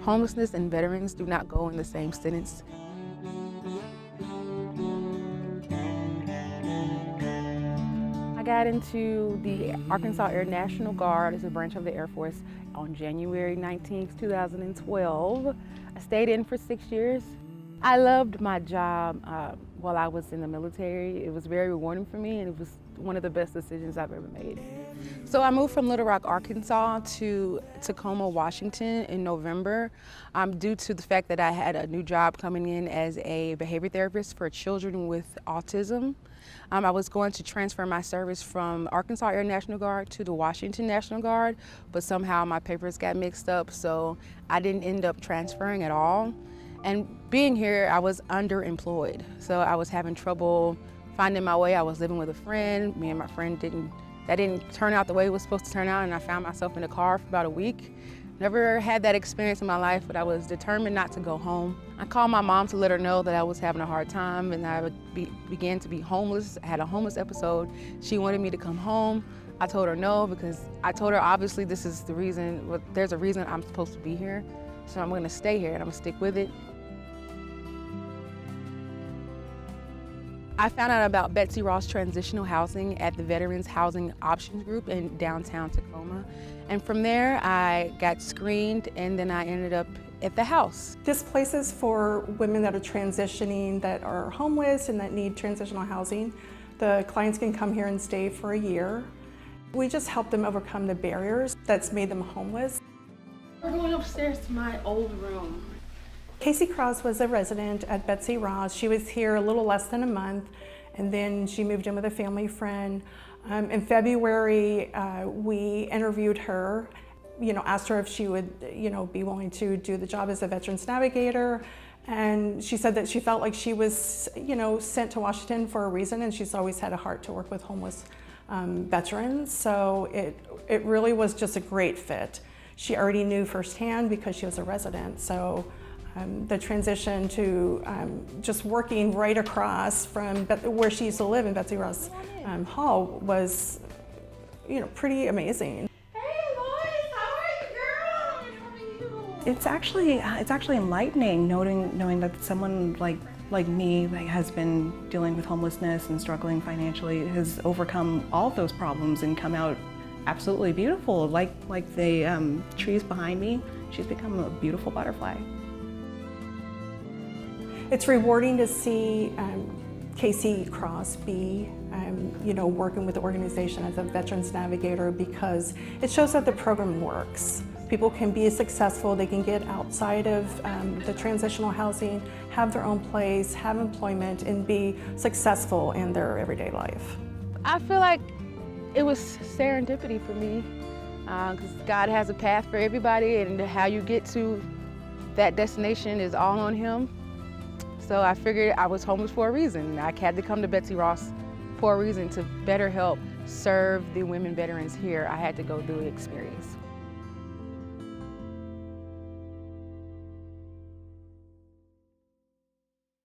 Homelessness and veterans do not go in the same sentence. I got into the Arkansas Air National Guard as a branch of the Air Force on January 19th, 2012. I stayed in for 6 years. I loved my job while I was in the military. It was very rewarding for me, and it was one of the best decisions I've ever made. So I moved from Little Rock, Arkansas to Tacoma, Washington in November due to the fact that I had a new job coming in as a behavior therapist for children with autism. I was going to transfer my service from Arkansas Air National Guard to the Washington National Guard, but somehow my papers got mixed up, so I didn't end up transferring at all. And being here, I was underemployed, so I was having trouble finding my way. I was living with a friend. Me and my friend that didn't turn out the way it was supposed to turn out, and I found myself in a car for about a week. Never had that experience in my life, but I was determined not to go home. I called my mom to let her know that I was having a hard time and I began to be homeless. I had a homeless episode. She wanted me to come home. I told her no, because I told her obviously this is the reason, well, there's a reason I'm supposed to be here. So I'm gonna stay here and I'm gonna stick with it. I found out about Betsy Ross Transitional Housing at the Veterans Housing Options Group in downtown Tacoma. And from there, I got screened, and then I ended up at the house. This place is for women that are transitioning, that are homeless and that need transitional housing. The clients can come here and stay for a year. We just help them overcome the barriers that's made them homeless. We're going upstairs to my old room. Casey Cross was a resident at Betsy Ross. She was here a little less than a month, and then she moved in with a family friend. In February, we interviewed her, asked her if she would, be willing to do the job as a Veterans Navigator. And she said that she felt like she was, sent to Washington for a reason, and she's always had a heart to work with homeless veterans. So it really was just a great fit. She already knew firsthand because she was a resident. So the transition to just working right across from where she used to live in Betsy Ross Hall was, pretty amazing. Hey Lois, how are you, girl? How are you? It's actually enlightening knowing that someone like me that has been dealing with homelessness and struggling financially has overcome all of those problems and come out absolutely beautiful. Like the trees behind me, she's become a beautiful butterfly. It's rewarding to see Casey Cross be, working with the organization as a Veterans Navigator, because it shows that the program works. People can be successful, they can get outside of the transitional housing, have their own place, have employment, and be successful in their everyday life. I feel like it was serendipity for me, because God has a path for everybody, and how you get to that destination is all on Him. So I figured I was homeless for a reason. I had to come to Betsy Ross for a reason, to better help serve the women veterans here. I had to go through the experience.